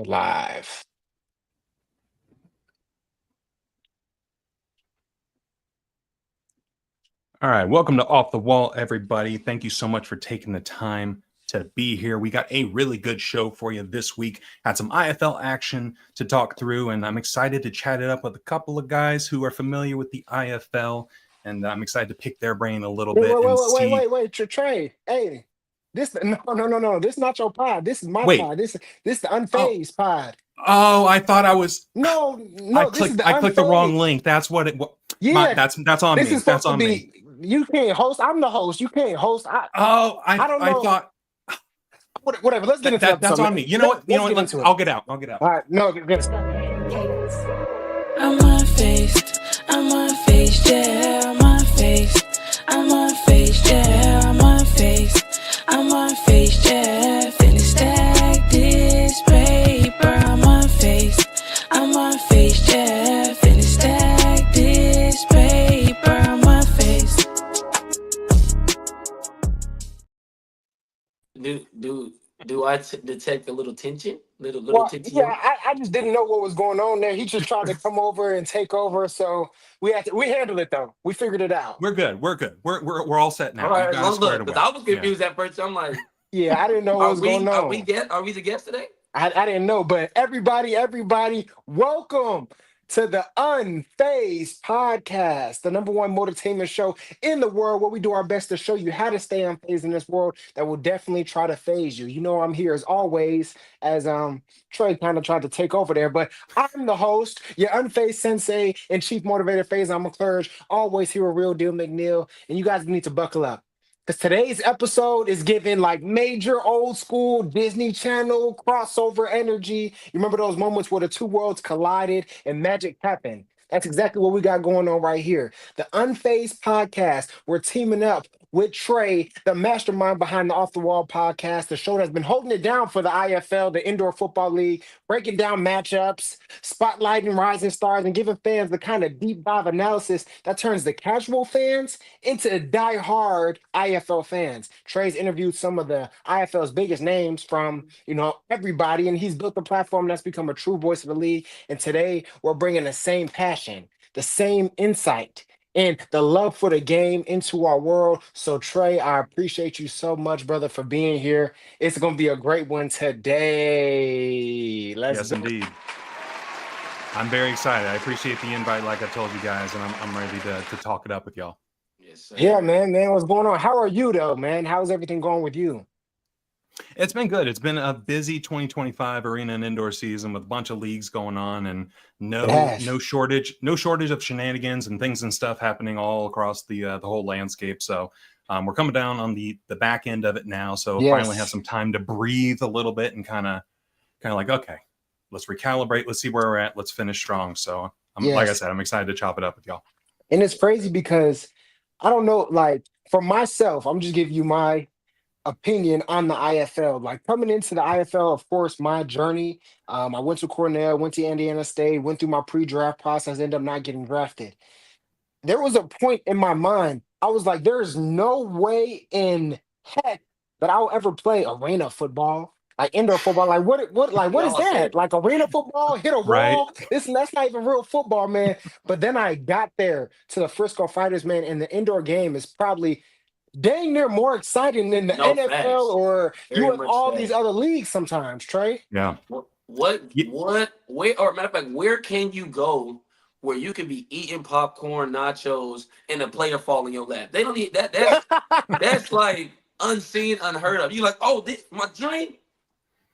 Live. All right, welcome to Off the Wall, everybody. Thank you so much for taking the time to be here. We got a really good show for you this week. Had some IFL action to talk through, and I'm excited to chat it up with a couple of guys who are familiar with the IFL, and I'm excited to pick their brain a little bit and see. Wait, Trey. Hey, no. This is not your pod. This is my Wait. pod. This is the Unphazed pod. Oh, I thought I was. No. This is the I clicked the wrong link. That's what it. Yeah, that's on me. That's on me. You can't host. I'm the host. You can't host. I don't know. I thought. Whatever. Let's get into that. That's on me. You know what? I'll get out. All right. No. Get I'm unfazed. I'm unfazed. Yeah, I'm unfazed. I'm unfazed. Yeah, I'm unfazed. I'm unfazed. Yeah, finish stack this paper. I'm unfazed. I'm unfazed. Yeah, finish stack this paper. I'm unfazed. Do I detect a little tension? Little tension? Yeah, I just didn't know what was going on there. He just tried to come over and take over, so we handled it though. We figured it out. We're good. We're all set now. All right, look, because I was confused at first. I'm like, yeah, I didn't know what was going on. Are we the guests today? I didn't know, but everybody, welcome to the Unphazed Podcast, the number one motortainment show in the world, where we do our best to show you how to stay unfazed in this world that will definitely try to phase you. You know, I'm here as always, as Trey kind of tried to take over there, but I'm the host, your unfazed sensei and chief motivator phase. I'm McClurge, always here with Real Deal McNeil, and you guys need to buckle up. Because today's episode is giving like major old school Disney Channel crossover energy. You remember those moments where the two worlds collided and magic happened? That's exactly what we got going on right here. The Unphazed Podcast. We're teaming up with Trey, the mastermind behind the Off the Wall podcast, the show that's been holding it down for the IFL, the Indoor Football League, breaking down matchups, spotlighting rising stars, and giving fans the kind of deep dive analysis that turns the casual fans into die-hard IFL fans. Trey's interviewed some of the IFL's biggest names from, everybody, and he's built a platform that's become a true voice of the league. And today, we're bringing the same passion, the same insight, and the love for the game into our world. So, Trey, I appreciate you so much, brother, for being here. It's going to be a great one today. Yes, indeed. I'm very excited. I appreciate the invite, like I told you guys, and I'm ready to talk it up with y'all. Yes, sir. Yeah, man, what's going on? How are you, though, man? How's everything going with you? It's been good. It's been a busy 2025 arena and indoor season with a bunch of leagues going on, and no shortage of shenanigans and things and stuff happening all across the whole landscape. So we're coming down on the back end of it now. So finally have some time to breathe a little bit and kind of like, okay, let's recalibrate. Let's see where we're at. Let's finish strong. So like I said, I'm excited to chop it up with y'all. And it's crazy because I don't know, like for myself, I'm just giving you my opinion on the IFL. Like coming into the IFL, of course, my journey, I went to Cornell, went to Indiana State, went through my pre-draft process, ended up not getting drafted. There was a point in my mind, I was like, there's no way in heck that I'll ever play arena football, like indoor football. Like what is that? Like arena football, hit a wall. That's not even real football, man. But then I got there to the Frisco Fighters, man, and the indoor game is probably dang near more exciting than the NFL or these other leagues sometimes, Trey. Yeah. Where, or matter of fact, where can you go where you can be eating popcorn, nachos, and a player fall in your lap? They don't need that. That's like unseen, unheard of. You like, oh, this my dream.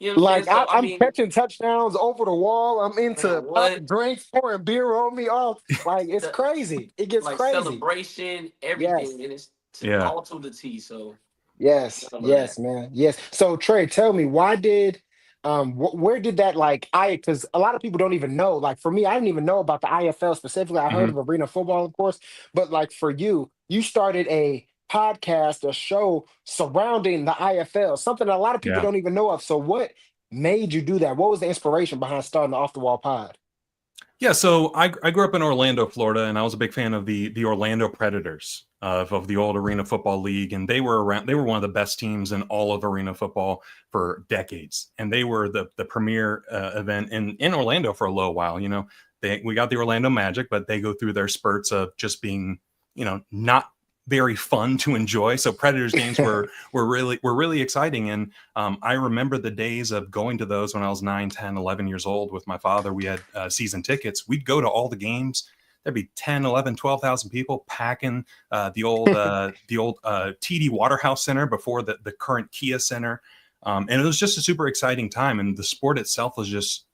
You know what I'm saying? I'm catching touchdowns over the wall. I'm into drinks, pouring beer on me. Oh, like it's crazy. It gets like crazy. Celebration, everything, and it's all to the T. So yes, man. Yes. So Trey, tell me, why did where did that because a lot of people don't even know. Like for me, I didn't even know about the IFL specifically. I heard of arena football, of course, but like for you started a podcast, a show surrounding the IFL, something that a lot of people don't even know of. So what made you do that? What was the inspiration behind starting the Off the Wall pod? Yeah, so I grew up in Orlando, Florida, and I was a big fan of the Orlando Predators of the old Arena Football League, and they were one of the best teams in all of arena football for decades, and they were the premier event in Orlando for a little while. You know, we got the Orlando Magic, but they go through their spurts of just being, you know, not very fun to enjoy. So Predators games were really exciting. And I remember the days of going to those when I was 9, 10, 11 years old with my father. We had season tickets. We'd go to all the games. There'd be 10, 11, 12,000 people packing the old TD Waterhouse Center before the current Kia Center. And it was just a super exciting time. And the sport itself was just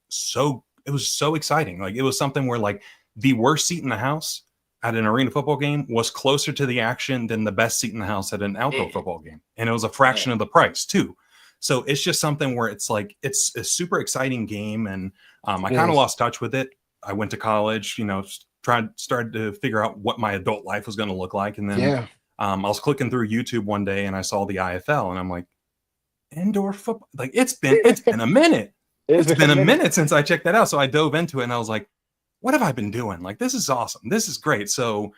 it was so exciting. Like, it was something where, like, the worst seat in the house at an arena football game was closer to the action than the best seat in the house at an outdoor football game. And it was a fraction of the price too. So it's just something where it's like, it's a super exciting game. And I kind of lost touch with it. I went to college, you know, started to figure out what my adult life was going to look like. And then I was clicking through YouTube one day and I saw the IFL and I'm like, indoor football, like it's been a minute. It's been a minute since I checked that out. So I dove into it and I was like, what have I been doing? Like, this is awesome. This is great. So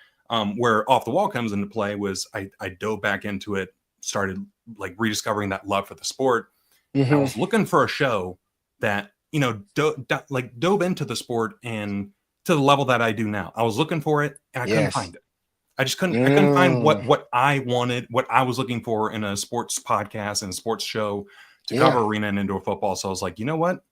where Off the Wall comes into play was I dove back into it, started like rediscovering that love for the sport. I was looking for a show that, you know, dove into the sport and to the level that I do now. I was looking for it and I couldn't find it. I just couldn't. I couldn't find what I wanted, what I was looking for in a sports podcast and a sports show to cover arena and indoor football. So I was like, you know what?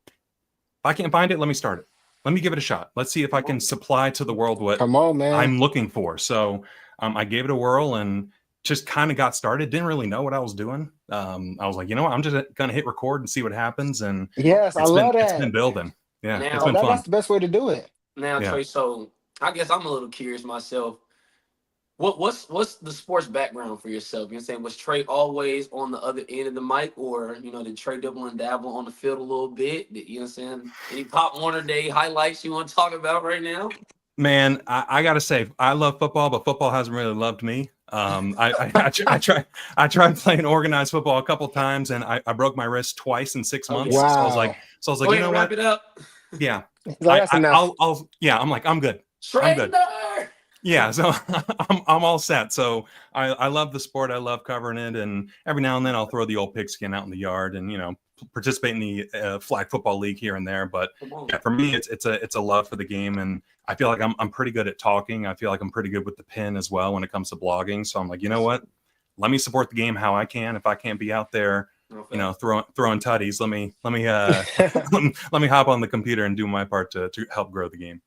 If I can't find it, let me start it. Let me give it a shot. Let's see if I can supply to the world what I'm looking for. So I gave it a whirl and just kind of got started. Didn't really know what I was doing. I was like, you know what? I'm just going to hit record and see what happens. And I love that. It's been building. Yeah, now, it's been fun. That's the best way to do it. Now, Trey, so I guess I'm a little curious myself. What's the sports background for yourself? You know what I'm saying? Was Trey always on the other end of the mic, or, you know, did Trey double and dabble on the field a little bit? You know what I'm saying? Any Pop Warner Day highlights you want to talk about right now? Man, I gotta say, I love football, but football hasn't really loved me. I tried playing organized football a couple times, and I broke my wrist twice in 6 months. Wow. So I was like, you know wrap what? it up. Yeah, I'm like, I'm good. Trainer! I'm good. Yeah, so I'm all set. So I love the sport. I love covering it, and every now and then I'll throw the old pigskin out in the yard and, you know, participate in the flag football league here and there. But yeah, for me, it's a love for the game, and I feel like I'm pretty good at talking. I feel like I'm pretty good with the pen as well when it comes to blogging. So I'm like, you know what? Let me support the game how I can. If I can't be out there, you know, throwing tutties, let me hop on the computer and do my part to help grow the game.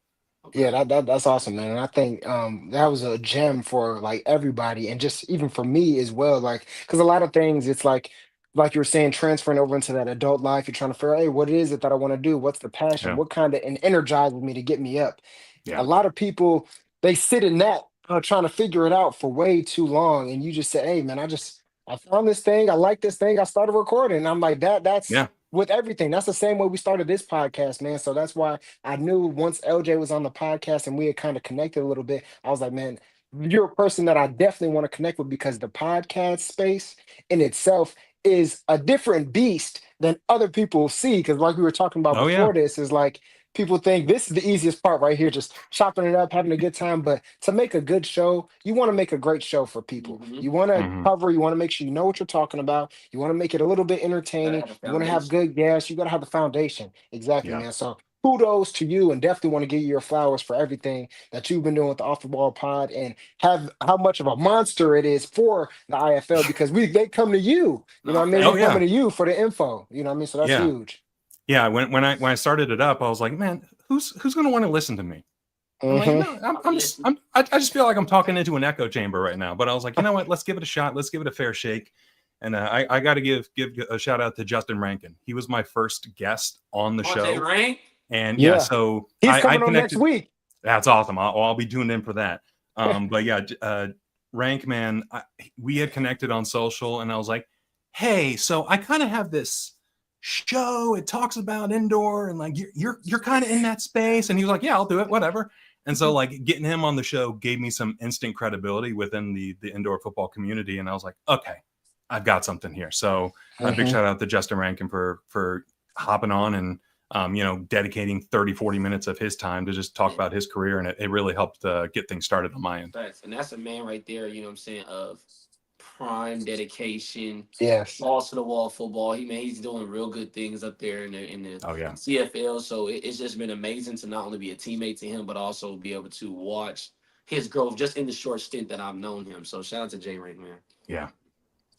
Yeah, that's awesome, man. And I think that was a gem for like everybody, and just even for me as well. Like, because a lot of things, it's like you were saying, transferring over into that adult life. You're trying to figure out, hey, what is it that I want to do? What's the passion? Yeah. What kind of and energizes me to get me up? Yeah. A lot of people, they sit in that trying to figure it out for way too long, and you just say, hey, man, I found this thing. I like this thing. I started recording. And I'm like, that's with everything. That's the same way we started this podcast, man. So that's why I knew once LJ was on the podcast and we had kind of connected a little bit, I was like, man, you're a person that I definitely want to connect with, because the podcast space in itself is a different beast than other people see. Because like we were talking about before, this is like, people think this is the easiest part right here, just chopping it up, having a good time. But to make a good show, you want to make a great show for people. You want to cover, you want to make sure you know what you're talking about. You want to make it a little bit entertaining. You want to have good guests. You got to have the foundation. Exactly, man. So kudos to you, and definitely want to give you your flowers for everything that you've been doing with the Off the Wall pod, and have how much of a monster it is for the IFL, because they come to you. You know what I mean? They're coming to you for the info. You know what I mean? So that's huge. Yeah, when I started it up, I was like, man, who's going to want to listen to me? I'm like, no, I just feel like I'm talking into an echo chamber right now. But I was like, you know what? Let's give it a shot. Let's give it a fair shake. And I got to give a shout out to Justin Rankin. He was my first guest on the show. And so he's coming on next week. That's awesome. I'll be tuned in for that. But yeah, Rank, man, we had connected on social, and I was like, hey, so I kind of have this show. It talks about indoor, and like you're kind of in that space. And he was like, yeah, I'll do it, whatever. And so like getting him on the show gave me some instant credibility within the indoor football community. And I was like, okay, I've got something here. So a big shout out to Justin Rankin for hopping on and dedicating 30, 40 minutes of his time to just talk about his career. And it really helped get things started on my end. And that's a man right there, you know what I'm saying, of prime dedication, Yes, balls to the wall football. He's doing real good things up there in the CFL. So it's just been amazing to not only be a teammate to him, but also be able to watch his growth just in the short stint that I've known him. So shout out to Jay Ray, man. Yeah.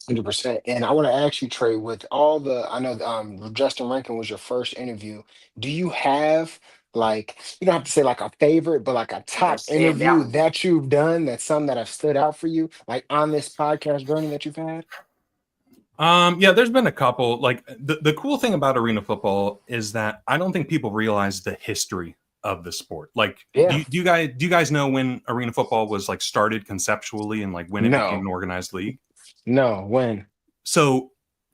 100%. And I want to ask you, Trey, with all the, I know Justin Rankin was your first interview. Do you have like, you don't have to say like a favorite, but like a top interview that you've done that's some that have stood out for you, like on this podcast journey that you've had? Yeah, there's been a couple. Like the cool thing about arena football is that I don't think people realize the history of the sport. Like, do you guys know when arena football was like started conceptually and like when it became an organized league? No, when? So,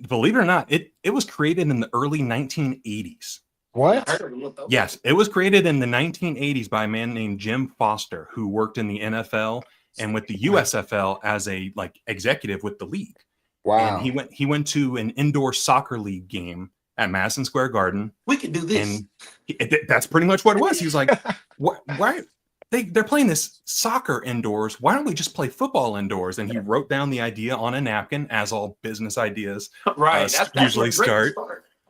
believe it or not, it was created in the early 1980s. What? Yes, it was created in the 1980s by a man named Jim Foster, who worked in the NFL and with the USFL as a like executive with the league. Wow. And he went to an indoor soccer league game at Madison Square Garden. We can do this. And that's pretty much what it was. He was like, why? They're playing this soccer indoors. Why don't we just play football indoors? And he wrote down the idea on a napkin, as all business ideas that's usually start.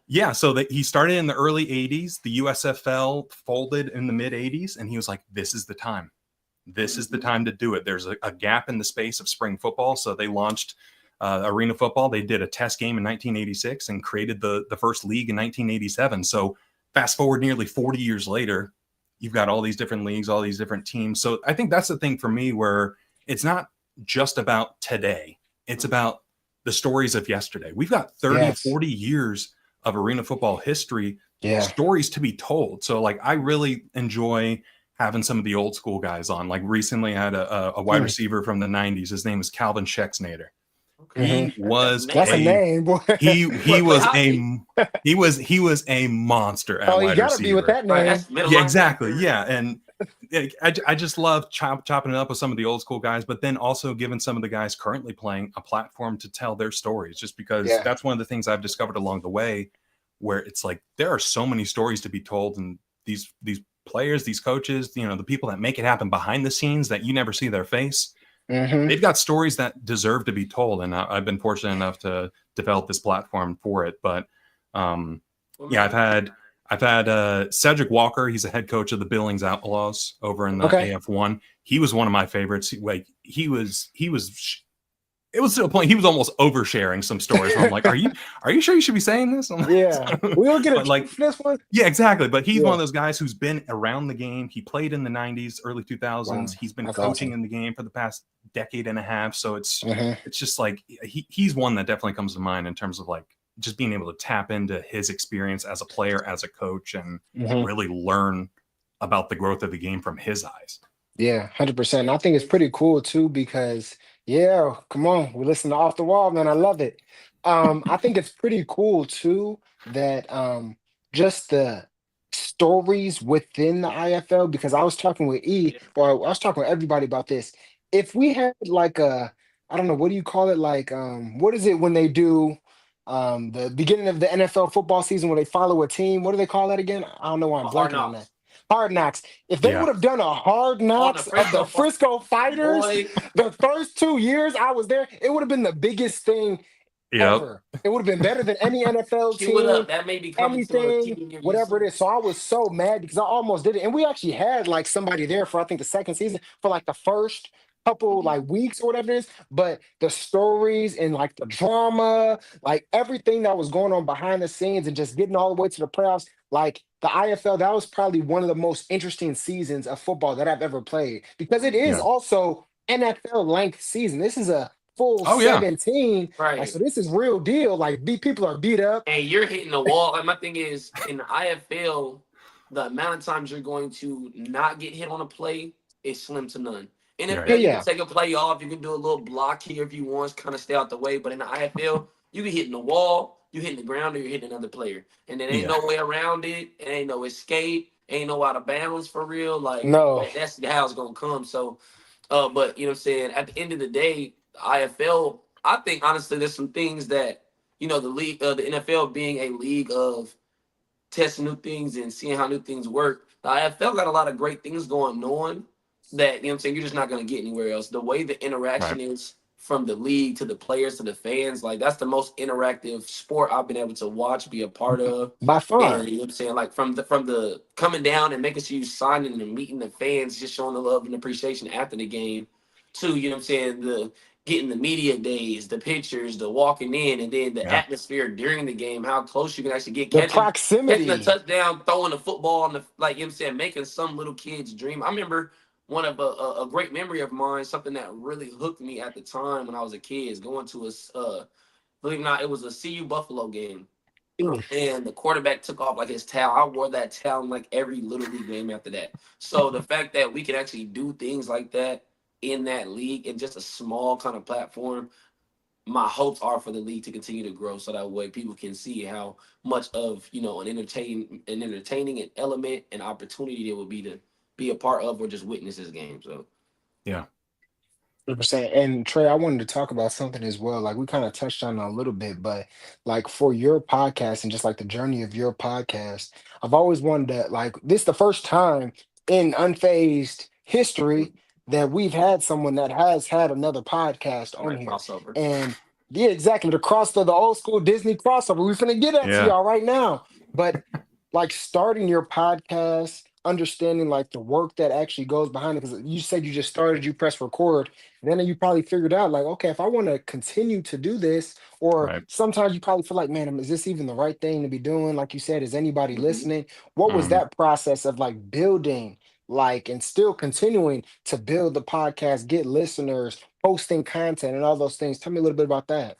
Yeah, so that he started in the early 80s. The USFL folded in the mid 80s, and he was like, this is the time. This is the time to do it. There's a gap in the space of spring football, so they launched arena football. They did a test game in 1986 and created the first league in 1987. So fast forward nearly 40 years later, you've got all these different leagues, all these different teams. So I think that's the thing for me where it's not just about today. It's about the stories of yesterday. We've got 30, 40 years of arena football history, stories to be told. So like, I really enjoy having some of the old school guys on. Like recently I had a wide receiver from the 90s. His name is Calvin Schexnader. He was a name, boy. He was a monster at wide receiver. Oh, you gotta be with that name. Yeah, exactly. Yeah, and I just love chopping it up with some of the old school guys, but then also giving some of the guys currently playing a platform to tell their stories. Just because that's one of the things I've discovered along the way, where it's like there are so many stories to be told, and these players, these coaches, the people that make it happen behind the scenes that you never see their face. They've got stories that deserve to be told, and I've been fortunate enough to develop this platform for it. But I've had Cedric Walker. He's a head coach of the Billings Outlaws over in the AF1. He was one of my favorites. Like it was to a point he was almost oversharing some stories. I'm like, are you sure you should be saying this? Like, we will get this one. Yeah, exactly. But he's one of those guys who's been around the game. He played in the 90s, early 2000s. Wow. He's been coaching in the game for the past decade and a half. So it's just like he's one that definitely comes to mind in terms of like just being able to tap into his experience as a player, as a coach, and really learn about the growth of the game from his eyes. Yeah, 100%. And I think it's pretty cool too because come on, we listen to Off the Wall, man. I love it. I think it's pretty cool too that just the stories within the IFL, because I was talking with I was talking with everybody about this. If we had like I don't know, what do you call it? Like, what is it when they do the beginning of the NFL football season when they follow a team? What do they call that again? I don't know why I'm blanking on that. Hard Knocks. If they would have done a Hard Knocks of the Frisco Fighters the first 2 years I was there, it would have been the biggest thing ever. It would have been better than any NFL team. That may be anything, whatever it is. So I was so mad because I almost did it. And we actually had like somebody there for I think the second season for like the first couple like weeks or whatever it is, but the stories and like the drama, like everything that was going on behind the scenes and just getting all the way to the playoffs, like the IFL, that was probably one of the most interesting seasons of football that I've ever played because it is also NFL length season. This is a full 17. Right. Like, so this is real deal. Like people are beat up. And you're hitting the wall. And my thing is in the IFL, the amount of times you're going to not get hit on a play is slim to none. In the NFL, you can take a play off. You can do a little block here if you want, kind of stay out the way. But in the IFL, you can hit in the wall, you hitting the ground, or you're hitting another player. And there ain't no way around it. It ain't no escape. Ain't no out of bounds for real. Like, that's how it's going to come. So, but, you know what I'm saying, at the end of the day, the IFL, I think, honestly, there's some things that, the league, the NFL being a league of testing new things and seeing how new things work. The IFL got a lot of great things going on that, you know what I'm saying, you're just not going to get anywhere else. The way the interaction is from the league to the players to the fans, like that's the most interactive sport I've been able to watch, be a part of. By far. And you know what I'm saying? Like from the coming down and making sure you signing and meeting the fans, just showing the love and appreciation after the game, to, you know what I'm saying, the getting the media days, the pictures, the walking in, and then the atmosphere during the game, how close you can actually get The catching proximity. a touchdown, throwing the football on the, like, you know what I'm saying, making some little kids dream. I remember one of a great memory of mine, something that really hooked me at the time when I was a kid, is going to believe it or not, it was a CU Buffalo game. And the quarterback took off like his towel. I wore that towel in like every little league game after that. So the fact that we can actually do things like that in that league in just a small kind of platform, my hopes are for the league to continue to grow, so that way people can see how much of, you know, an entertaining an element and opportunity it would be to be a part of or just witness this game. So Yeah. 100%. And Trey, I wanted to talk about something as well. Like we kind of touched on it a little bit, but like for your podcast and just like the journey of your podcast, I've always wanted to, like, this the first time in Unfazed history that we've had someone that has had another podcast on like here. crossover. And yeah, exactly. The old school Disney crossover. We're finna get that to y'all right now. But like starting your podcast, understanding like the work that actually goes behind it. Because you said you just started, you press record, then you probably figured out like, okay, if I want to continue to do this, or sometimes you probably feel like, man, is this even the right thing to be doing? Like you said, is anybody listening? What was that process of like building, like, and still continuing to build the podcast, get listeners, posting content, and all those things? Tell me a little bit about that.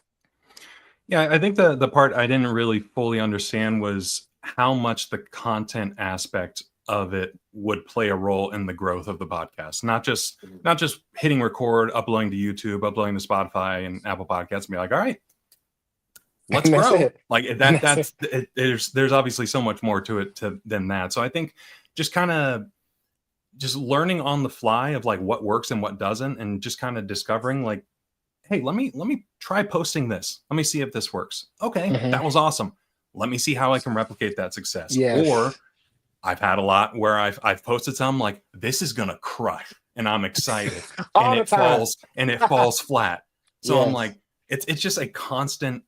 Yeah, I think the part I didn't really fully understand was how much the content aspect of it would play a role in the growth of the podcast. Not just hitting record, uploading to YouTube, uploading to Spotify and Apple Podcasts, and be like, all right, let's grow. It. Like that's it. There's obviously so much more to it than that. So I think just kind of just learning on the fly of like what works and what doesn't, and just kind of discovering like, hey, let me try posting this. Let me see if this works. Okay, that was awesome. Let me see how I can replicate that success. Yes. Or I've had a lot where I've posted some like, this is gonna crush, and I'm excited, and it falls flat. So I'm like, it's just a constant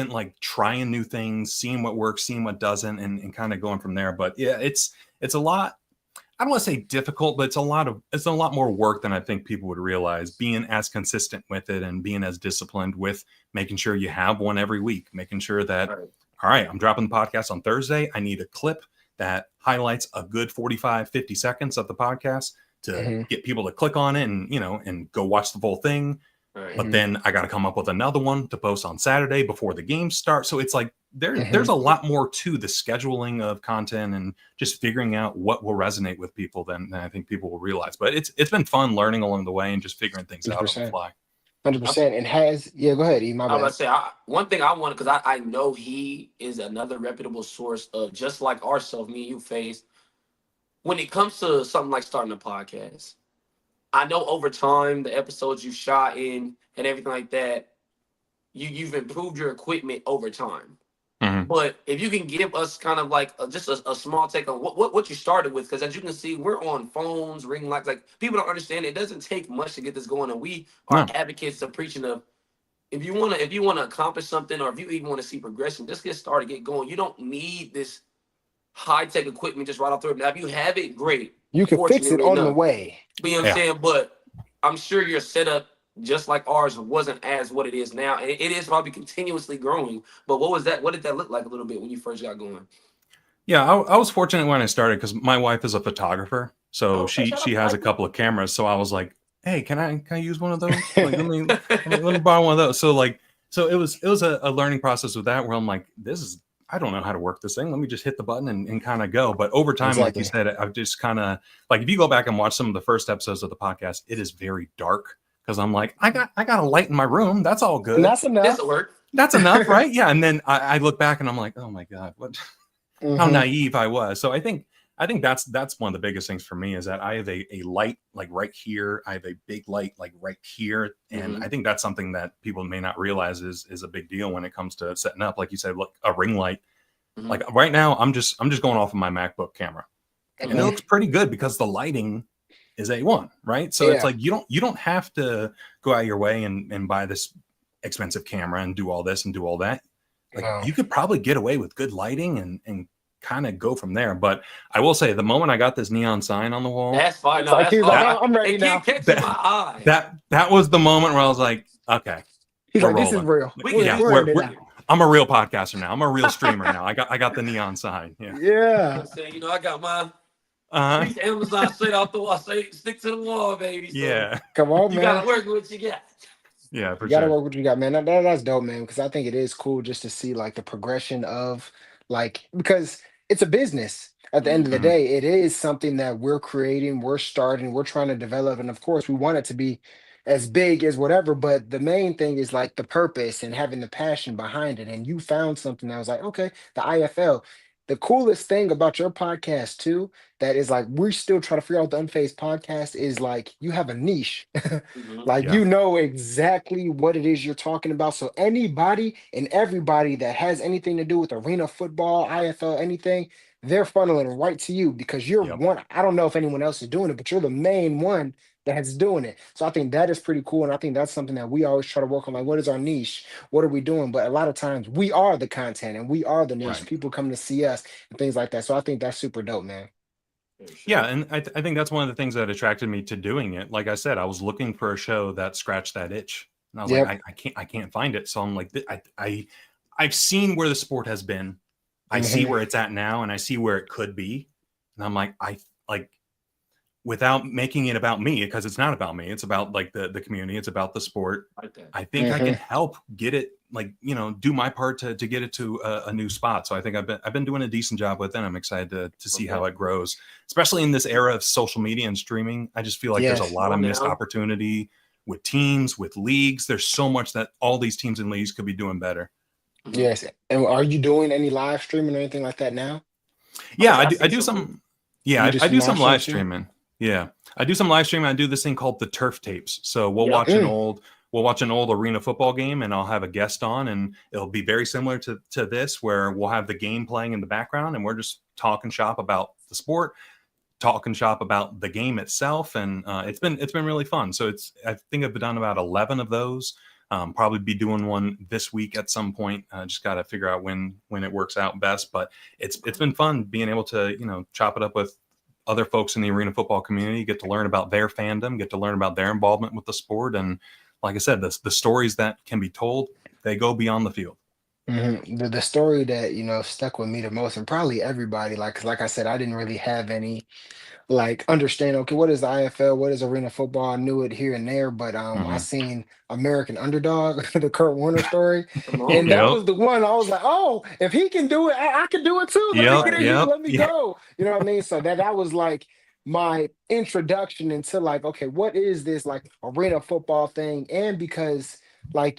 like trying new things, seeing what works, seeing what doesn't, and kind of going from there. But yeah, it's a lot. I don't want to say difficult, but it's a lot more work than I think people would realize, being as consistent with it and being as disciplined with making sure you have one every week, making sure that, all right, I'm dropping the podcast on Thursday. I need a clip that highlights a good 45, 50 seconds of the podcast to get people to click on it and, you know, and go watch the full thing. But then I got to come up with another one to post on Saturday before the game starts. So it's like there's a lot more to the scheduling of content and just figuring out what will resonate with people than I think people will realize. But it's been fun learning along the way and just figuring things out on the fly. 100%. And go ahead, Eman. I was about to say, one thing I want, because I know he is another reputable source of, just like ourselves, me and you, Phaz, when it comes to something like starting a podcast. I know over time, the episodes you shot in and everything like that, you've improved your equipment over time. But if you can give us kind of like just a small take on what you started with, because as you can see, we're on phones, ring lights. Like, people don't understand it doesn't take much to get this going, and we are advocates of preaching of, if you want to accomplish something, or if you even want to see progression, just get started, get going. You don't need this high-tech equipment just right off the rip. Now, if you have it, great. You can fix it on the way. You know what I'm saying? But I'm sure your setup, just like ours, wasn't as what it is now. And it is probably continuously growing. But what was that? What did that look like a little bit when you first got going? Yeah, I was fortunate when I started because my wife is a photographer. So she has a couple of cameras. So I was like, hey, can I use one of those? Like, let me borrow one of those. So it was a learning process with that, where I'm like, I don't know how to work this thing. Let me just hit the button and kind of go. But over time, like you said, I've just kind of, like, if you go back and watch some of the first episodes of the podcast, it is very dark because I'm like, I got a light in my room. That's all good. And that's enough. That'll work. That's enough, right? Yeah. And then I look back and I'm like, oh my God, how naive I was. So I think that's one of the biggest things for me, is that I have a light like right here. I have a big light like right here. And I think that's something that people may not realize is a big deal when it comes to setting up. Like you said, look, a ring light, Like right now, I'm just going off of my MacBook camera, and it looks pretty good because the lighting is A1, right? So it's like you don't have to go out of your way and buy this expensive camera and do all this and do all that. Like you could probably get away with good lighting and kind of go from there. But I will say, the moment I got this neon sign on the wall, that's fine. No, that's fine. I'm ready now. Catching my eye. That was the moment where I was like, okay, he's like, this is real. I'm a real podcaster now. I'm a real streamer now. I got the neon sign. Yeah. Saying, I got my Amazon straight off the wall. Say, stick to the wall, baby. So come on, man. You gotta work with what you got. Yeah, for you gotta work with what you got, man. That's dope, man. Because I think it is cool just to see like the progression of because it's a business. At the end of the day, it is something that we're creating, we're starting, we're trying to develop, and of course, we want it to be as big as whatever. But the main thing is like the purpose and having the passion behind it. And you found something that was like, okay, the IFL. The coolest thing about your podcast too, that is like we're still trying to figure out the Unphased podcast is like you have a niche. Like you know exactly what it is you're talking about. So anybody and everybody that has anything to do with arena football, IFL, anything, they're funneling right to you because you're one. I don't know if anyone else is doing it, but you're the main one that's doing it. So I think that is pretty cool. And I think that's something that we always try to work on. Like, what is our niche? What are we doing? But a lot of times we are the content and we are the niche. People come to see us and things like that. So I think that's super dope, man. Yeah, and I think that's one of the things that attracted me to doing it. Like I said, I was looking for a show that scratched that itch. And I was like, I can't find it. So I'm like, I've seen where the sport has been. I see where it's at now, and I see where it could be. And I'm like, without making it about me, because it's not about me, it's about like the community, it's about the sport. I think I can help get it, like, do my part to get it to a new spot. So I think I've been doing a decent job with it. I'm excited to see how it grows, especially in this era of social media and streaming. I just feel like there's a lot of missed opportunity with teams, with leagues. There's so much that all these teams and leagues could be doing better. Yes. And are you doing any live streaming or anything like that now? Yeah, I do some. Yeah, I do some live streaming. Yeah, I do some live streaming. I do this thing called the turf tapes. So we'll watch an old arena football game, and I'll have a guest on, and it'll be very similar to this, where we'll have the game playing in the background, and we're just talking shop about the sport, talking shop about the game itself, and it's been really fun. So I think I've done about 11 of those. Probably be doing one this week at some point. Just got to figure out when it works out best. But it's been fun being able to chop it up with other folks in the arena football community, get to learn about their fandom, get to learn about their involvement with the sport. And like I said, the stories that can be told, they go beyond the field. The story that, stuck with me the most, and probably everybody, like I said, I didn't really have any understand, okay, what is the IFL, what is arena football? I knew it here and there, but I seen American Underdog, the Kurt Warner story, and that was the one I was like, oh, if he can do it, I can do it too. Let me go. You know what I mean? So that was like my introduction into okay, what is this arena football thing? And because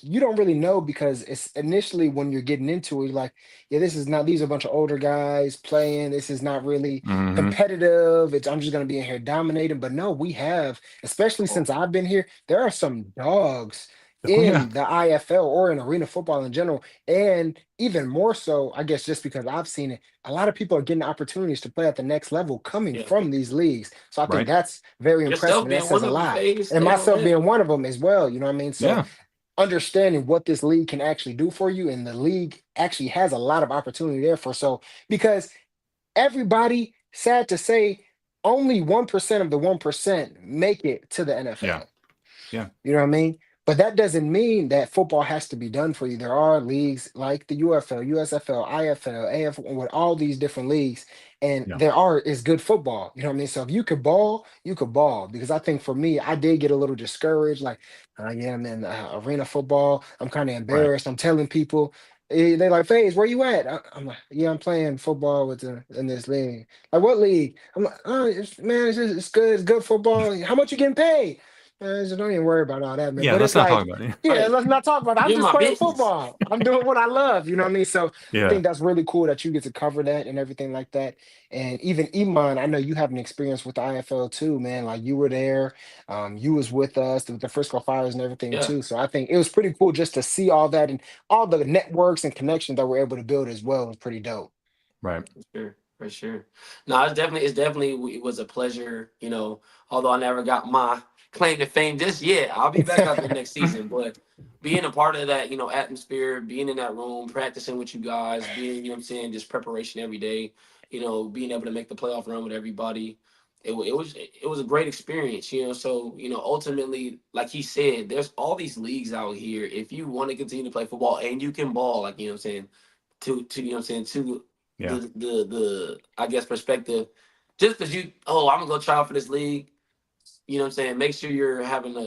you don't really know, because it's initially when you're getting into it, you're like, yeah, these are a bunch of older guys playing. This is not really competitive. I'm just going to be in here dominating. But no, we have, especially since I've been here, there are some dogs in the IFL or in arena football in general. And even more so, I guess, just because I've seen it, a lot of people are getting opportunities to play at the next level coming from these leagues. So I think that's very impressive. And that says a lot. And myself being one of them as well. You know what I mean? So understanding what this league can actually do for you, and the league actually has a lot of opportunity there because everybody, sad to say, only 1% of the 1% make it to the NFL. Yeah. You know what I mean? But that doesn't mean that football has to be done for you. There are leagues like the UFL, USFL, IFL, AFL, with all these different leagues, and is good football. You know what I mean? So if you could ball, you could ball. Because I think for me, I did get a little discouraged. I'm in arena football. I'm kind of embarrassed. I'm telling people, they're like, Phaz, where you at? I'm like, yeah, I'm playing football in this league. Like, what league? I'm like, oh, it's good. It's good football. How much you getting paid? Just don't even worry about all that, man. Yeah, but let's not talk about it. Yeah, let's not talk about it. I'm just playing football. I'm doing what I love. You know what I mean? So I think that's really cool that you get to cover that and everything like that. And even Eman, I know you have an experience with the IFL too, man. You were there. You was with us with the Frisco Fires and everything too. So I think it was pretty cool just to see all that, and all the networks and connections that we're able to build as well. Was pretty dope. Right. For sure. No, it was a pleasure, although I never got my claim to fame just yet. I'll be back out there next season, but being a part of that, atmosphere, being in that room, practicing with you guys, being, just preparation every day, being able to make the playoff run with everybody. It was a great experience, So, ultimately, like he said, there's all these leagues out here. If you want to continue to play football and you can ball, like, to Yeah. the I guess perspective, just because I'm gonna go try out for this league, make sure you're having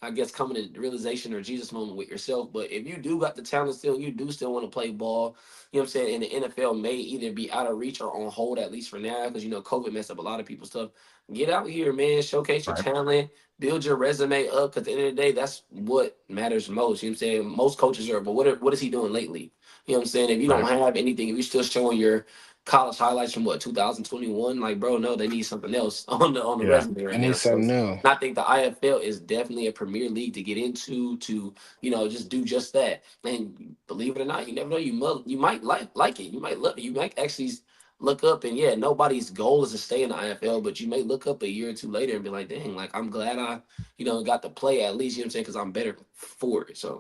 I guess coming to realization or Jesus moment with yourself. But if you do got the talent still, you do still want to play ball, and the NFL may either be out of reach or on hold, at least for now, because COVID messed up a lot of people's stuff. Get out here, man, showcase your talent, build your resume up, because at the end of the day, that's what matters most. Most coaches are, but what is he doing lately? If you don't have anything, if you're still showing your college highlights from 2021, like, bro, no, they need something else on the resume right I now. need something new. And I think the IFL is definitely a premier league to get into, to just do just that. And believe it or not, you never know, you might like it, you might love it, you might actually look up, and nobody's goal is to stay in the IFL, but you may look up a year or two later and be like, dang, like, I'm glad I got to play at least, because I'm better for it. So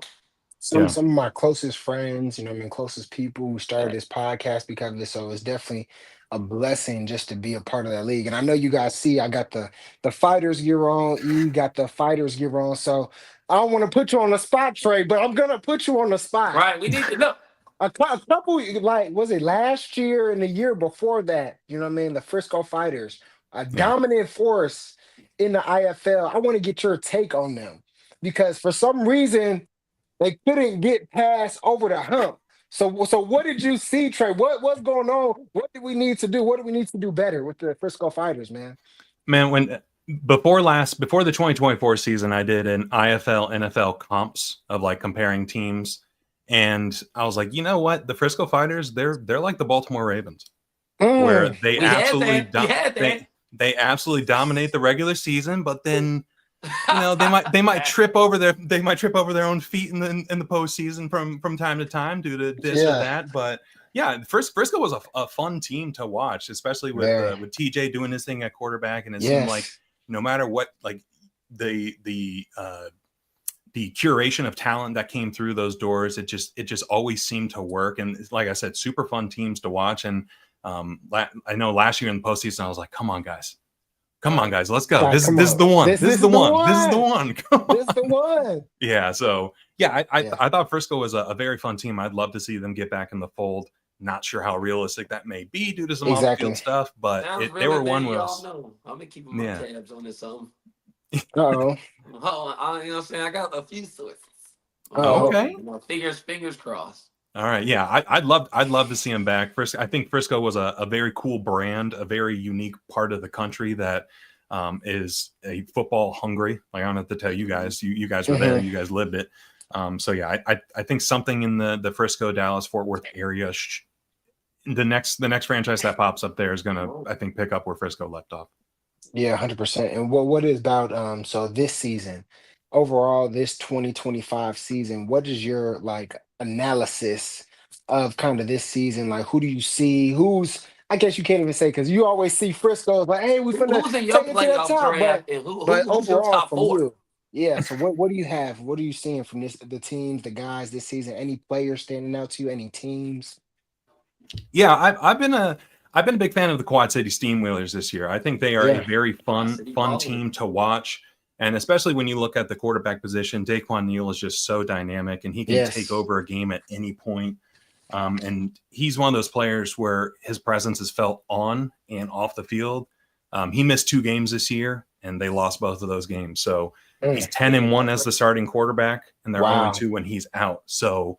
Some of my closest friends, closest people who started this podcast because of this. So it's definitely a blessing just to be a part of that league. And I know you guys see I got the fighters gear on, you got the fighters gear on. So I don't want to put you on the spot, Trey, but I'm gonna put you on the spot. right, we need to know. A couple, like, was it last year and the year before that? The Frisco Fighters, a dominant force in the IFL. I want to get your take on them because for some reason they couldn't get past over the hump. So what did you see, Trey? What's going on? What do we need to do? What do we need to do better with the Frisco Fighters, man? Man, before the 2024 season, I did an IFL NFL comps of like comparing teams. And I was like, you know what? The Frisco Fighters, they're like the Baltimore Ravens, where they absolutely dominate the regular season, but then they might trip over their own feet in the postseason from time to time due to this or that. But yeah, Frisco was a fun team to watch, especially with TJ doing his thing at quarterback, and it seemed like no matter what, like the curation of talent that came through those doors, it just always seemed to work. And like I said, super fun teams to watch. And I know last year in the postseason, I was like, come on, guys, let's go. This is the one. This is the one. Yeah. So yeah, I thought Frisco was a very fun team. I'd love to see them get back in the fold. Not sure how realistic that may be due to some off-field stuff, but they were one was. I'm gonna keep my tabs on this. Uh-oh. I got a few sources. Okay. Fingers crossed. All right. Yeah. I'd love to see him back. First, I think Frisco was a very cool brand, a very unique part of the country that is a football hungry. Like, I don't have to tell you guys, you guys were there, you guys lived it. So yeah, I think something in the Frisco, Dallas, Fort Worth area, the next franchise that pops up there is going to, I think, pick up where Frisco left off. Yeah, 100%. And what is about so this season, overall, this 2025 season, what is your like analysis of kind of this season? Like, who do you see? I guess you can't even say because you always see Frisco like, hey, we finna who's in your take it to the top, but who's your overall top from four? you. Yeah, so what do you have? What are you seeing from the teams, the guys this season? Any players standing out to you? Any teams? Yeah, I've been a big fan of the Quad City Steamwheelers this year. I think they are a very fun team to watch. And especially when you look at the quarterback position, Daquan Neal is just so dynamic and he can take over a game at any point. And he's one of those players where his presence is felt on and off the field. He missed 2 games this year and they lost both of those games. So he's 10-1 as the starting quarterback and they're 0-2 when he's out. So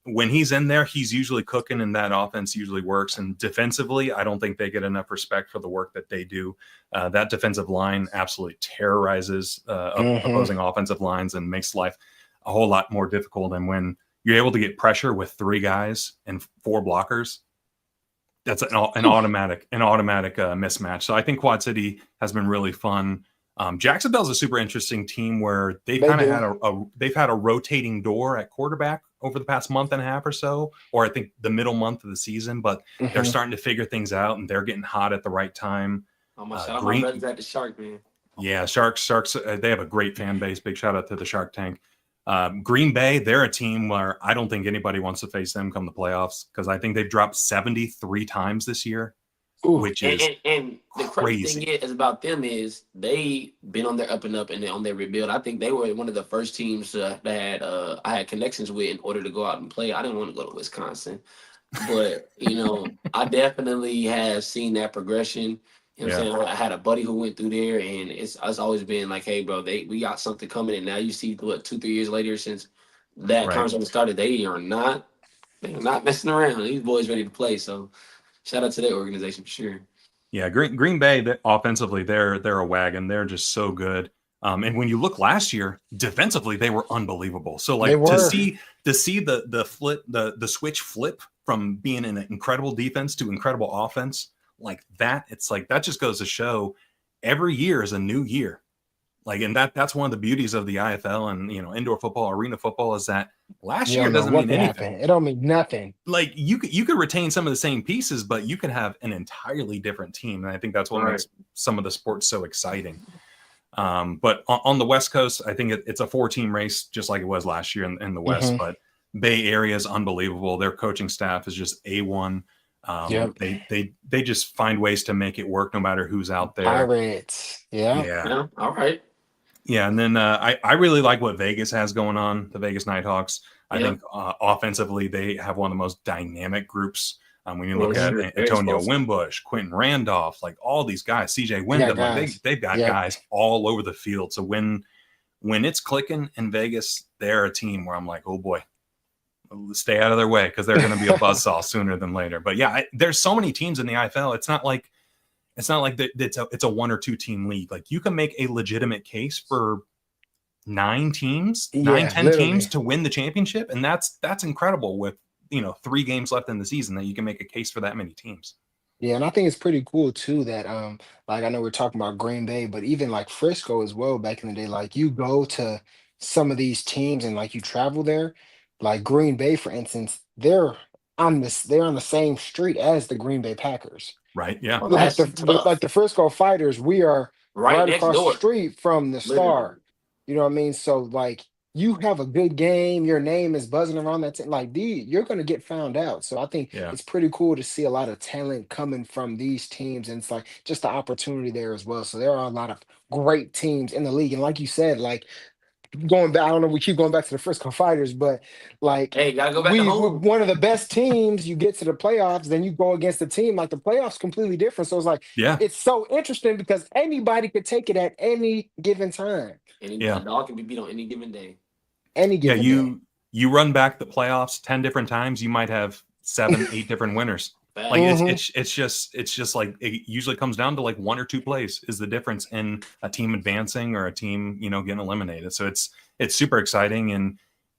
when he's in there, he's usually cooking and that offense usually works. And defensively, I don't think they get enough respect for the work that they do. That defensive line absolutely terrorizes opposing offensive lines and makes life a whole lot more difficult. And when you're able to get pressure with 3 guys and 4 blockers, that's an automatic mismatch. So I think Quad City has been really fun. Jacksonville's a super interesting team where they've had a rotating door at quarterback over the past month and a half or so, or I think the middle month of the season, but they're starting to figure things out and they're getting hot at the right time. I'm gonna shout out my brothers at the Shark, man. Yeah, Sharks, they have a great fan base. Big shout out to the Shark Tank. Green Bay, they're a team where I don't think anybody wants to face them come the playoffs because I think they've dropped 73 times this year, which is and the crazy thing is about them is they been on their up and up and on their rebuild. I think they were one of the first teams that I had connections with in order to go out and play. I didn't want to go to Wisconsin, but I definitely have seen that progression. You know what I'm saying? I had a buddy who went through there, and it's always been like, hey, bro, we got something coming. And now you see, 2-3 years later since that conversation started, they are not messing around. These boys ready to play. So shout out to that organization for sure. Yeah, Green Bay, offensively, they're a wagon. They're just so good. And when you look last year, defensively, they were unbelievable. So like to see the flip, the switch flip from being an incredible defense to incredible offense. Like that, it's like that just goes to show every year is a new year. Like, and that's one of the beauties of the IFL and indoor football, arena football is that last year doesn't mean anything. It don't mean nothing. Like you could retain some of the same pieces, but you could have an entirely different team. And I think that's what makes some of the sports so exciting. But on the West Coast, I think it's a 4-team race, just like it was last year in the West. But Bay Area is unbelievable. Their coaching staff is just A1. They just find ways to make it work no matter who's out there. Pirates. Yeah. All right. Yeah, and then I really like what Vegas has going on, the Vegas Nighthawks. I think offensively they have one of the most dynamic groups. When you look at Antonio Wimbush, Quentin Randolph, like all these guys, CJ Wyndham, they've got guys all over the field. So when it's clicking in Vegas, they're a team where I'm like, oh boy, stay out of their way because they're going to be a buzzsaw sooner than later. But yeah, there's so many teams in the IFL. It's not like it's a 1 or 2 team league. Like you can make a legitimate case for 10 teams to win the championship, and that's incredible with 3 games left in the season that you can make a case for that many teams. Yeah, and I think it's pretty cool too that like I know we're talking about Green Bay, but even like Frisco as well back in the day, like you go to some of these teams and like you travel there, like Green Bay, for instance, they're on the same street as the Green Bay Packers. Right. Yeah. Like the Frisco Fighters, we are right across the street from the Star. You know what I mean? So like you have a good game, your name is buzzing around that like you're going to get found out. So I think it's pretty cool to see a lot of talent coming from these teams, and it's like just the opportunity there as well. So there are a lot of great teams in the league, and like you said, like going back, I don't know, we keep going back to the Frisco Fighters, but like, hey, gotta go back to home. One of the best teams, you get to the playoffs, then you go against a team like the playoffs completely different. So it's like, it's so interesting because anybody could take it at any given time. A dog can be beat on any given day. You run back the playoffs 10 different times, you might have 7, 8 different winners. Like it's just like it usually comes down to like 1 or 2 plays is the difference in a team advancing or a team getting eliminated. So it's super exciting,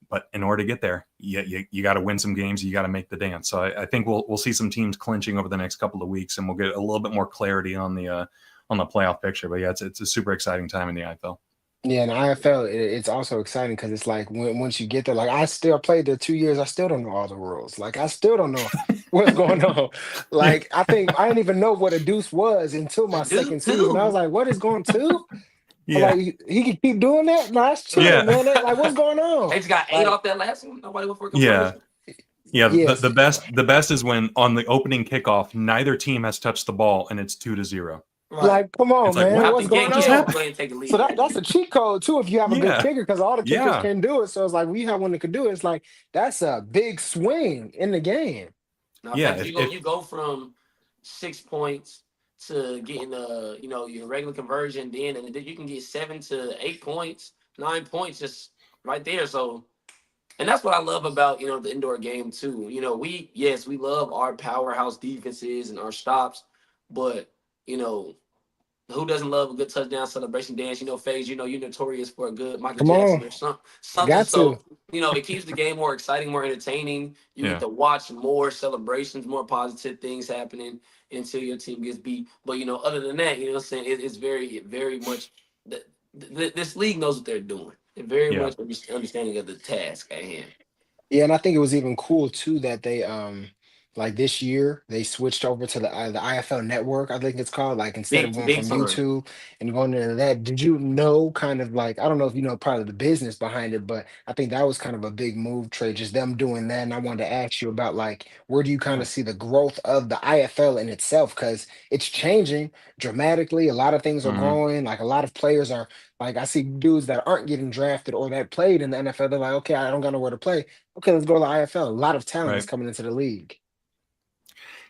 but in order to get there, you got to win some games. You got to make the dance. So I think we'll see some teams clinching over the next couple of weeks, and we'll get a little bit more clarity on the playoff picture. But yeah, it's a super exciting time in the IFL. Yeah, and IFL, it's also exciting because it's like once you get there, like I still played there 2 years, I still don't know all the rules. Like I still don't know what's going on. Like I think I didn't even know what a deuce was until my second season. I was like, what is going to? Yeah. Like he can keep doing that? No, that's true, man. Like what's going on? They just got 8 off that last one. Nobody went for a conversion. Yeah. The best is when on the opening kickoff, neither team has touched the ball and it's 2-0. Right. Like, come on, man. What's going on? So that's a cheat code, too, if you have a good kicker, because all the kickers can do it. So it's like, we have one that can do it. It's like, that's a big swing in the game. Now, you go from 6 points to getting your regular conversion, and then you can get 7 to 8 points, 9 points just right there. So, and that's what I love about, the indoor game, too. We love our powerhouse defenses and our stops, but, who doesn't love a good touchdown celebration dance? Phase, you're notorious for a good Michael Jackson or something. Got so, it keeps the game more exciting, more entertaining. You get to watch more celebrations, more positive things happening until your team gets beat. But, other than that, it's very, very much this league knows what they're doing. They're very much understanding of the task at hand. Yeah, and I think it was even cool too that they like this year they switched over to the IFL network, I think it's called, like instead of Big going big from time. YouTube and going into that. Did you know kind of like I don't know if you know part of the business behind it, but I think that was kind of a big move trade, just them doing that. And I wanted to ask you about like where do you kind of see the growth of the IFL in itself? Because it's changing dramatically. A lot of things are Mhm. growing, like a lot of players are like I see dudes that aren't getting drafted or that played in the NFL. They're like, okay, I don't got nowhere to play. Okay, let's go to the IFL. A lot of talent is Right. coming into the league.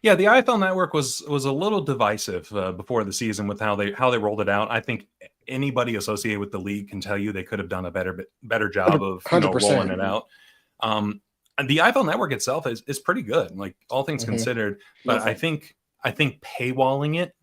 Yeah, the IFL network was a little divisive before the season with how they rolled it out. I think anybody associated with the league can tell you they could have done a better job of 100%. rolling it out. And the IFL network itself is pretty good, like all things Hmm. considered. No But fact. I think paywalling it,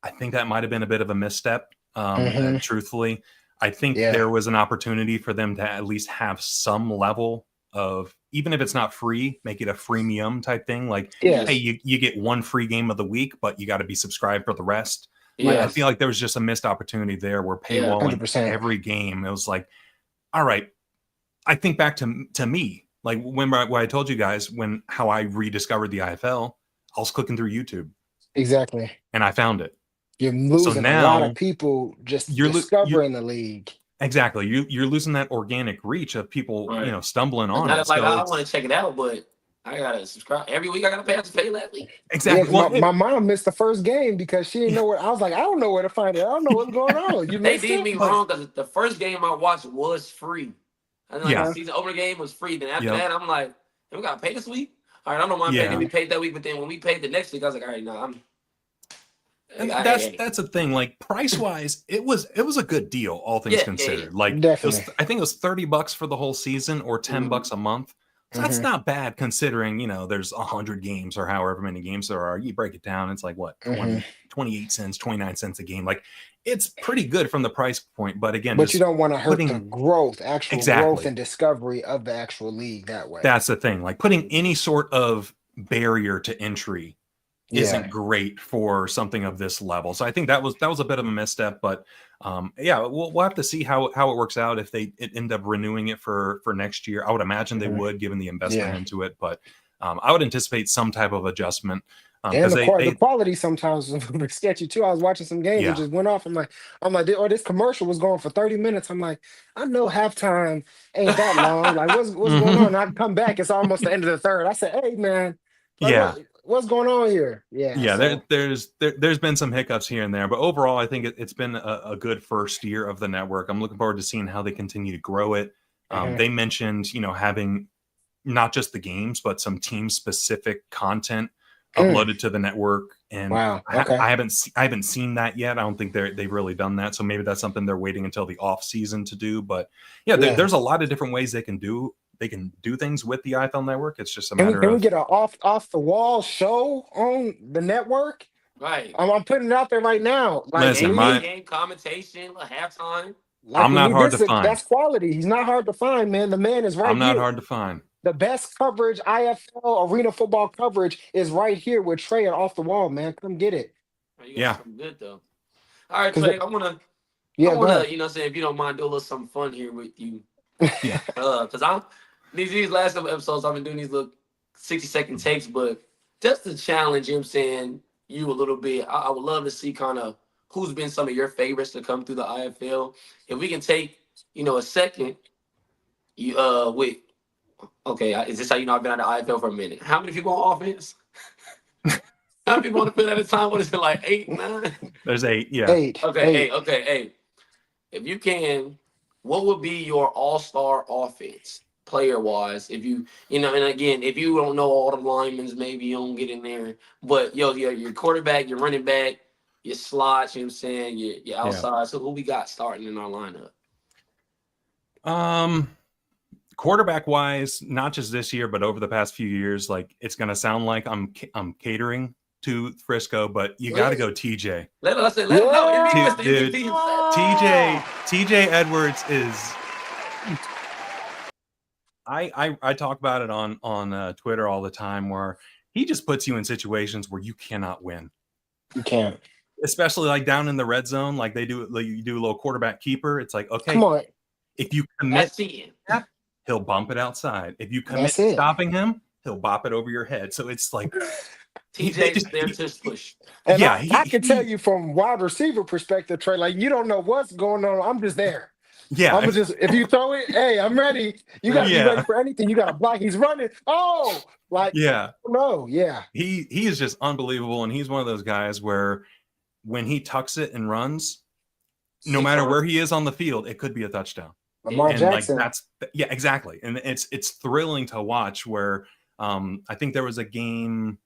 I think that might have been a bit of a misstep. Hmm. Truthfully, I think Yeah. there was an opportunity for them to at least have some level of, even if it's not free, make it a freemium type thing. Like, hey, Yes. you get one free game of the week, but you got to be subscribed for the rest. I Yes. feel Yes. like there was just a missed opportunity there where Yeah. paywalling 100%. every game, it was like, all right. I think back to me, like when I told you guys how I rediscovered the IFL, I was clicking through YouTube Exactly. and I found it. You're So losing a lot of now people just you discovering the league. exactly you're losing that organic reach of people Right. stumbling Like, on not it. that, like So I want it's to check it out, but I gotta subscribe every week. I gotta pay that week. Yeah, exactly 'cause well my mom missed the first game because she didn't yeah, know where I was like, I don't know where to find it. I don't know what's going on. You They missed did it? me but wrong because the first game I watched was free. And like the yeah, Uh-huh. season opener game was free. Then after yep, that, I'm like, hey, we gotta pay this week. All right, I don't mind paying. Then yeah. we paid that week, but then when we paid the next week, I was like, all right, no, And hey. that's the thing. Like price wise, it was a good deal, all things Yeah. considered. Like Definitely. I think it was $30 for the whole season or Mhm. $10 a month. So that's Hmm. not bad considering, there's 100 games or however many games there are. You break it down, it's like what, Hmm. 28 cents, 29 cents a game. Like it's pretty good from the price point. But again, But you just don't want to hurt the putting growth, actual growth exactly and discovery of the actual league that way. that's the thing. Like putting any sort of barrier to entry Yeah. isn't great for something of this level. So I think that was a bit of a misstep, but yeah, we'll have to see how it works out if they end up renewing it for next year. I would imagine they Hmm. would, given the investment Yeah. into it, but I would anticipate some type of adjustment And because the they quality sometimes was sketchy too. I was watching some games, it yeah just went off. Or this commercial was going for 30 minutes. I'm like, I know halftime ain't that long. Like, what's going on? Mhm. And I come back, it's almost the end of the third. I said, hey man, like yeah what's going on here? Yeah, yeah so there's been some hiccups here and there, but overall I think it's been a good first year of the network. I'm looking forward to seeing how they continue to grow it. mhm. They mentioned having not just the games, but some team specific content Mm, uploaded to the network. And wow. Okay. I haven't seen that yet. I don't think they've really done that. So maybe that's something they're waiting until the off season to do. But yeah, Yeah. there's a lot of different ways they can do things with the iFL network. It's just a Can we matter can we of get a off the wall show on the network? Right. I'm putting it out there right now. Like listen, we Game need game commentation, halftime. I'm not hard to this. find. That's quality. He's not hard to find, man. The man is I'm right not here. hard to find. The best coverage, IFL arena football coverage, is right here with Trey and Off the Wall, man. Come get it. Oh, you got Yeah. something good though. All right, Cause Trey, I wanna, yeah, go ahead. say if you don't mind, do a little something fun here with you. Yeah. Cause I'm these last couple episodes I've been doing these little 60-second takes, but just to challenge, you know what I'm saying, you a little bit. I would love to see kind of who's been some of your favorites to come through the IFL. If we can take, a second, you wait. Okay, is this how you know I've been at the IFL for a minute? How many people on offense? How many people on the field at a time? What is it, like 8, 9? There's 8. Yeah. Eight. Okay, 8. Okay, 8. If you can, what would be your all-star offense, player-wise? If and again, if you don't know all the linemen, maybe you don't get in there. But your quarterback, your running back, your slots, you know what I'm saying, your outside. So who we got starting in our lineup? Quarterback wise, not just this year, but over the past few years, like it's gonna sound like I'm catering to Frisco, but you got to go TJ. Let him know. Dude, TJ Edwards is. I talk about it on Twitter all the time, where he just puts you in situations where you cannot win. You can't. Especially like down in the red zone, like they do. Like you do a little quarterback keeper. It's like, okay, Come on. if you That's commit, cheating. he'll bump it outside. If you commit to stopping him, he'll bop it over your head. So it's like TJ's there to push. And yeah, I can tell you from wide receiver perspective, Trey, like you don't know what's going on. I'm just there. Yeah. I'm just if you throw it, hey, I'm ready. You gotta be ready for anything. You gotta block. He's running. Oh, like no, yeah. He is just unbelievable. And he's one of those guys where when he tucks it and runs, no matter where he is on the field, it could be a touchdown. Lamar Jackson. Like exactly. And it's thrilling to watch where I think there was a game.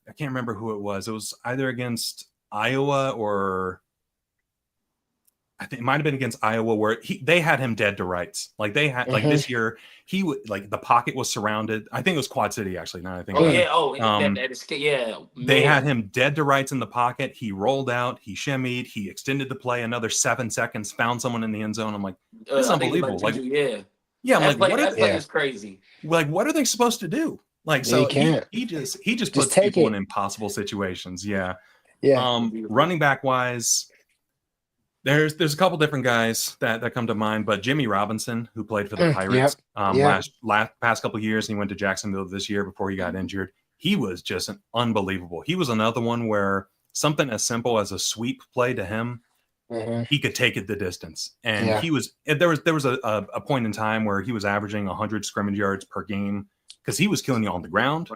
I can't remember who it was. It was either against Iowa or I think it might have been against Iowa where they had him dead to rights. Like they had like this year, he would like the pocket was surrounded. I think it was Quad City actually. Now I think. They had him dead to rights in the pocket. He rolled out, he shimmied, he extended the play another 7 seconds, found someone in the end zone. I'm like, that's unbelievable. Like, I'm like, what is crazy? Like, what are they supposed to do? Like, so he just puts people in impossible situations. Yeah. Running back wise. There's a couple different guys that come to mind, but Jimmy Robinson, who played for the Pirates past couple of years, and he went to Jacksonville this year before he got injured. He was just unbelievable. He was another one where something as simple as a sweep play to him, he could take it the distance. And he was there was a point in time where he was averaging 100 scrimmage yards per game because he was killing you on the ground,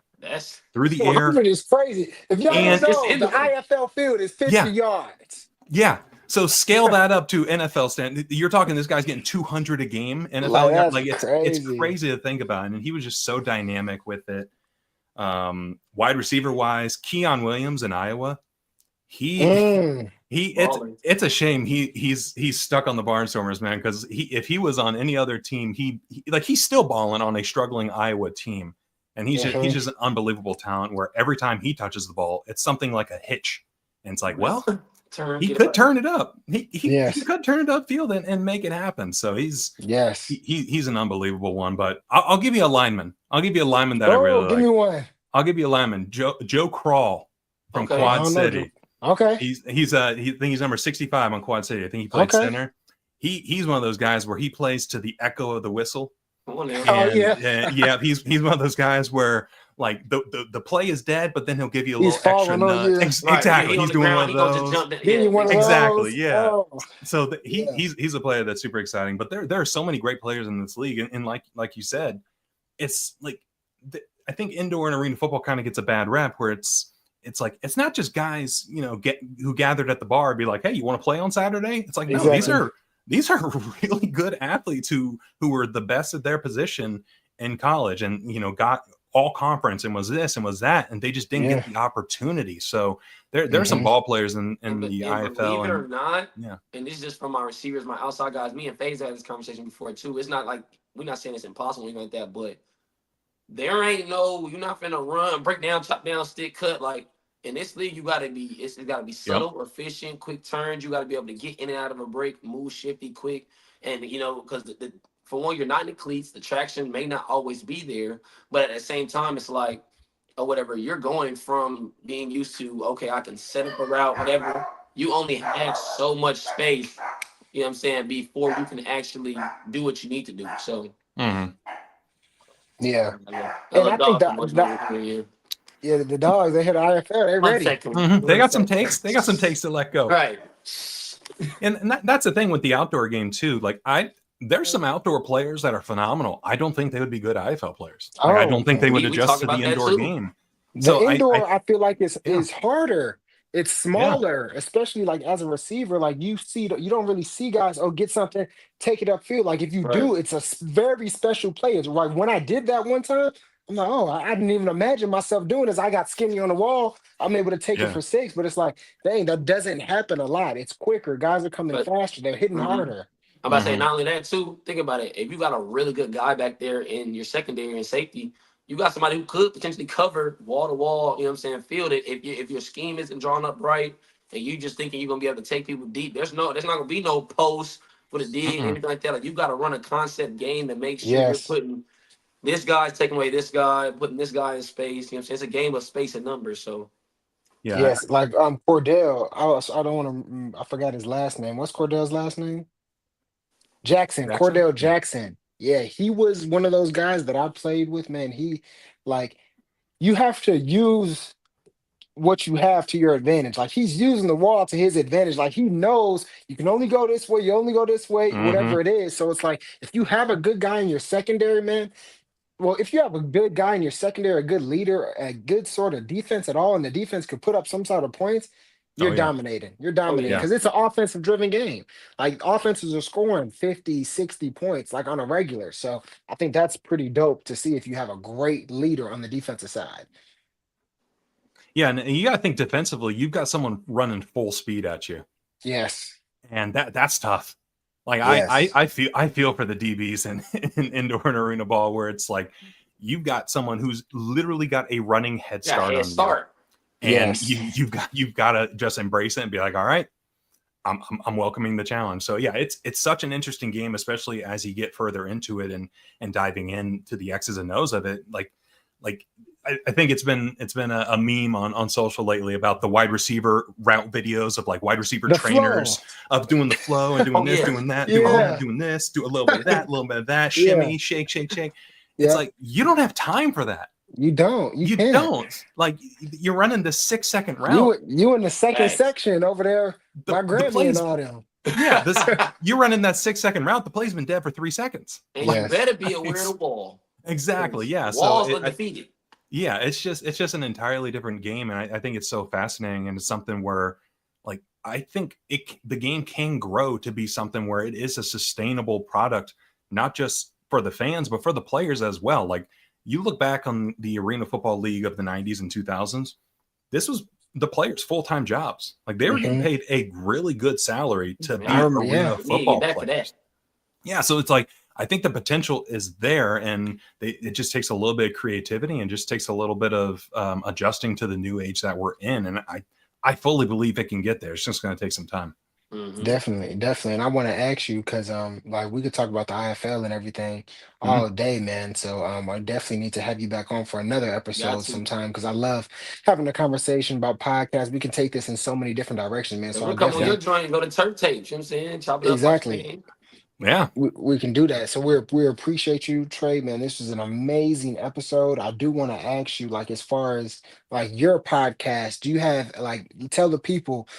through the air. 100 is crazy. If y'all don't know, the IFL field is 50 yards. Yeah. So scale that up to NFL stand. You're talking this guy's getting 200 a game. NFL, like it's crazy to think about. And he was just so dynamic with it. Wide receiver wise, Keon Williams in Iowa. It's a shame he's stuck on the Barnstormers, man. Because if he was on any other team, he's still balling on a struggling Iowa team, and he's just an unbelievable talent. Where every time he touches the ball, it's something like a hitch, and it's like, well. He could turn it up. He could turn it upfield and make it happen. So he's an unbelievable one. But I'll give you a lineman. I'll give you a lineman that I really like. Give me one. I'll give you a lineman. Joe Crawl from Quad City. Okay. He's number 65 on Quad City. I think he played center. He's one of those guys where he plays to the echo of the whistle. He's one of those guys where. Like the play is dead, but then he'll give you a little extra nut. Exactly, he's doing one of those. Exactly, yeah. Oh. So he's a player that's super exciting. But there are so many great players in this league, and like you said, it's like I think indoor and arena football kind of gets a bad rap where it's like it's not just guys who gathered at the bar and be like, hey, you want to play on Saturday? It's like no, these are really good athletes who were the best at their position in college, and got all conference and was this and was that, and they just didn't get the opportunity. So there's some ball players in the IFL. Believe it or not, and this is just from my receivers, my outside guys. Me and Phaz had this conversation before too. It's not like we're not saying it's impossible, anything like that, but there ain't you're not finna run, break down, chop down, stick, cut. Like in this league, it's gotta be subtle, efficient, quick turns. You gotta be able to get in and out of a break, move shifty, quick, and because for one, you're not in the cleats. The traction may not always be there, but at the same time, it's like, or whatever, you're going from being used to, okay, I can set up a route, whatever. You only have so much space, you know what I'm saying, before you can actually do what you need to do. So, and I think the dogs, they hit IFL, they're ready. They got some takes. They got some takes to let go. Right. And that's the thing with the outdoor game too. Like there's some outdoor players that are phenomenal. I don't think they would be good IFL players. I don't think they would adjust to the indoor game. The indoor, I feel like is harder. It's smaller, especially like as a receiver. Like you don't really see guys. Oh, get something, take it upfield. Like if you do, it's a very special play. It's like when I did that one time, I'm like, oh, I didn't even imagine myself doing this. I got skinny on the wall. I'm able to take it for 6, but it's like, dang, that doesn't happen a lot. It's quicker. Guys are coming faster. They're hitting harder. I'm about to say, not only that, too, think about it. If you got a really good guy back there in your secondary and safety, you got somebody who could potentially cover wall to wall, you know what I'm saying, field it. If your scheme isn't drawn up right and you just thinking you're going to be able to take people deep, there's not going to be no post for the dig, anything like that. Like, you got to run a concept game that makes sure you're putting this guy's taking away this guy, putting this guy in space. You know what I'm saying? It's a game of space and numbers, so. Yeah. Yes, like Cordell, I don't want to, I forgot his last name. What's Cordell's last name? Jackson. Cordell Jackson. Yeah, he was one of those guys that I played with, man. Like, you have to use what you have to your advantage. Like, he's using the wall to his advantage. Like, he knows you can only go this way, you only go this way, Mm-hmm. whatever it is. So it's like if you have a good guy in your secondary, man. Well, if you have a good guy in your secondary, a good leader, a good sort of defense at all, and the defense could put up some sort of points, Oh you're yeah, dominating. You're Oh dominating yeah. yeah. because it's an offensive driven game. Like, offenses are scoring 50, 60 points like on a regular. So I think that's pretty dope to see if you have a great leader on the defensive side. Yeah, and you got to think defensively. You've got someone running full speed at you, Yes. and that's tough. Like Yes. I feel for the DBs in indoor and arena ball where it's like you've got someone who's literally got a running head Yeah, start head on you, start. and Yes. you've got to just embrace it and be like, all right, I'm welcoming the challenge. So yeah, it's such an interesting game, especially as you get further into it and diving into the X's and O's of it. Like I think it's been a meme on social lately about the wide receiver route videos of like wide receiver The flow. trainers of doing the flow and doing Oh this, yeah. doing that, Yeah. doing this, do a little bit of that, a little bit of that, Yeah. shimmy, shake, shake, shake. It's Yeah. like you don't have time for that. You don't. You You can't. don't. Like you're running the 6-second You route. you in the second Facts. section over there, The my Grammy plays, and all them. yeah, you're running that 6-second route. The play's been dead for 3 seconds. And Yes. you better be aware of the wall. Exactly. Yeah. Walls So undefeated. yeah, it's just an entirely different game, and I think it's so fascinating, and it's something where, like, I think the game can grow to be something where it is a sustainable product, not just for the fans but for the players as well. Like, you look back on the Arena Football League of the 90s and 2000s, this was the players' full-time jobs. Like, they were getting Mhm. paid a really good salary to be I remember, arena yeah. We need to football get back to players. that. Yeah, so it's like I think the potential is there, and it just takes a little bit of creativity and just takes a little bit of adjusting to the new age that we're in. And I fully believe it can get there. It's just going to take some time. Mhm. Definitely, definitely. And I want to ask you because like we could talk about the IFL and everything Mhm. all day, man. So I definitely need to have you back on for another episode Got to. sometime because I love having a conversation about podcasts. We can take this in so many different directions, man. And So I we'll come on your definitely joint and go to turf tape. You know what I'm saying? Chop it up, watch the exactly game. Yeah, we can do that. So we appreciate you, Trey, man. This was an amazing episode. I do want to ask you, like, as far as like your podcast, do you have like tell the people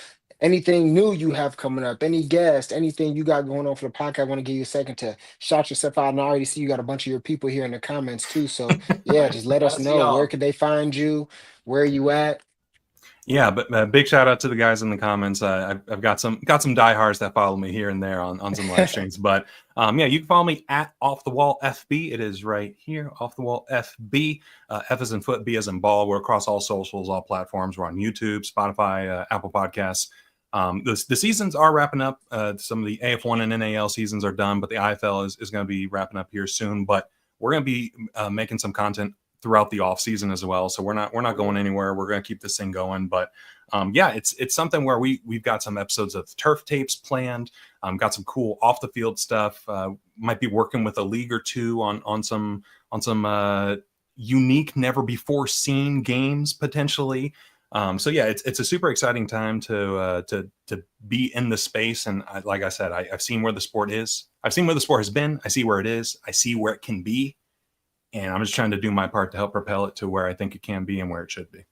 anything new you have coming up, any guest, anything you got going on for the podcast? I want to give you a second to shout yourself out. And I already see you got a bunch of your people here in the comments too. So yeah, just let us Shout out to know where y'all. could they find you, where you at. yeah. But big shout out to the guys in the comments. I've got some diehards that follow me here and there on some live streams. But yeah, you can follow me at Off the Wall FB. It is right here, Off the Wall FB. F as in foot, B as in ball. We're across all socials, all platforms. We're on YouTube, Spotify, Apple Podcasts. The seasons are wrapping up. Some of the AF1 and NAL seasons are done, but the IFL is going to be wrapping up here soon. But we're going to be making some content throughout the off season as well. So we're not going anywhere. We're going to keep this thing going. But yeah, it's something where we've got some episodes of turf tapes planned. Got some cool off the field stuff. Might be working with a league or two on some unique, never before seen games potentially. So yeah, it's a super exciting time to be in the space. And like I said, I've seen where the sport is. I've seen where the sport has been. I see where it is. I see where it can be. And I'm just trying to do my part to help propel it to where I think it can be and where it should be.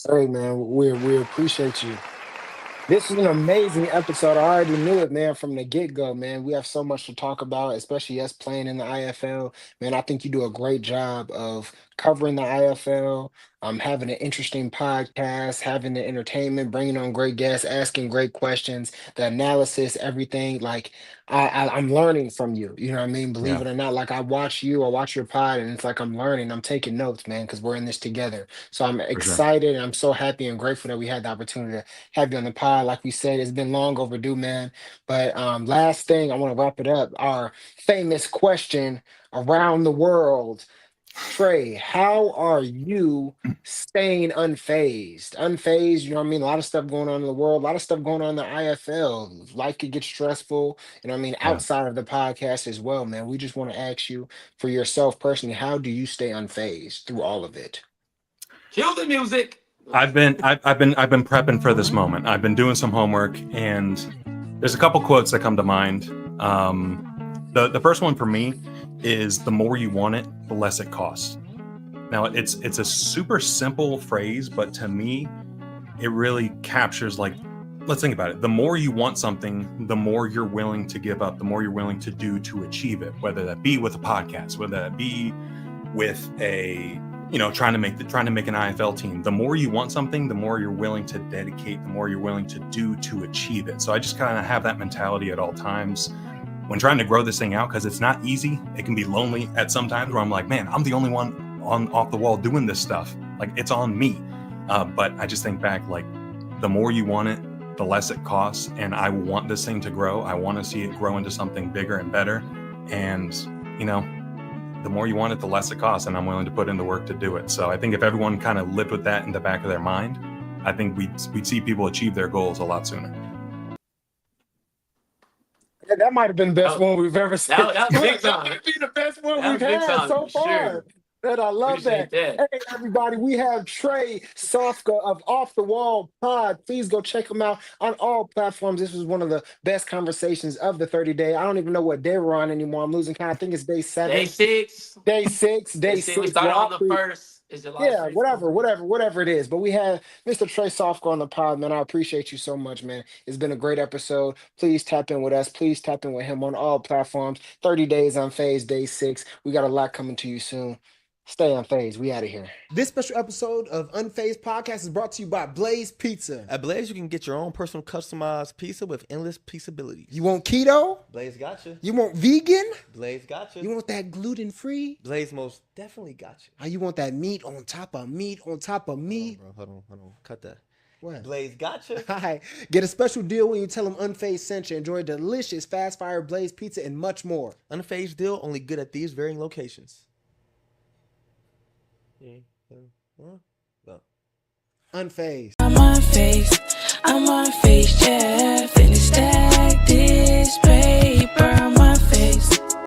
Hey man, we appreciate you. This is an amazing episode. I already knew it, man, from the get-go, man. We have so much to talk about, especially us playing in the IFL. Man, I think you do a great job of covering the IFL, having an interesting podcast, having the entertainment, bringing on great guests, asking great questions, the analysis, everything. Like, I'm learning from you. You know what I mean? Believe Yeah, it or not, like I watch you, I watch your pod, and it's like I'm learning. I'm taking notes, man, because we're in this together. So I'm for sure. excited, and I'm so happy and grateful that we had the opportunity to have you on the pod. Like we said, it's been long overdue, man. But last thing, I want to wrap it up. Our famous question around the world. Trey, how are you staying unfazed? Unfazed, you know what I mean? A lot of stuff going on in the world, a lot of stuff going on in the IFL. Life could get stressful, you know what I mean? Yeah. Outside of the podcast as well, man. We just want to ask you for yourself personally, how do you stay unfazed through all of it? Kill the music. I've been prepping for this moment. I've been doing some homework, and there's a couple quotes that come to mind. The first one for me is the more you want it, the less it costs. Now it's a super simple phrase, but to me, it really captures, like, let's think about it. The more you want something, the more you're willing to give up, the more you're willing to do to achieve it, whether that be with a podcast, whether that be with a, trying to make an IFL team. The more you want something, the more you're willing to dedicate, the more you're willing to do to achieve it. So I just kind of have that mentality at all times when trying to grow this thing out, because it's not easy. It can be lonely at some times where I'm like, man, I'm the only one off the wall doing this stuff. Like, it's on me. But I just think back, like, the more you want it, the less it costs. And I want this thing to grow. I want to see it grow into something bigger and better. And, the more you want it, the less it costs. And I'm willing to put in the work to do it. So I think if everyone kind of lived with that in the back of their mind, I think we'd see people achieve their goals a lot sooner. That might have been the best one we've ever seen. That was big time. That might be the best one That we've was big had time, so for far. sure. And I love that. Appreciate that. Hey, everybody, we have Trey Sofka of Off the Wall Pod. Please go check him out on all platforms. This was one of the best conversations of the 30-day. I don't even know what day we're on anymore. I'm losing count. I think it's day 7. Day 6. Day 6. Day 6. We started on the 1st. It's July Yeah, 1st. whatever it is. But we have Mr. Trey Sofka on the pod, man. I appreciate you so much, man. It's been a great episode. Please tap in with us. Please tap in with him on all platforms. 30 days Unphazed, day 6. We got a lot coming to you soon. Stay Unphazed. We out of here. This special episode of Unphazed Podcast is brought to you by Blaze Pizza. At Blaze, you can get your own personal customized pizza with endless pizzabilities. You want keto? Blaze gotcha. You want vegan? Blaze gotcha. You want that gluten-free? Blaze most definitely gotcha. How you want that meat on top of meat on top of meat? Hold on. Cut that. What? Blaze gotcha. Hi. Get a special deal when you tell them Unphazed sent you. Enjoy delicious fast fire Blaze Pizza and much more. Unphased deal, only good at these varying locations. Unphazed. I'm unfazed, yeah. Finna stack this paper on my face.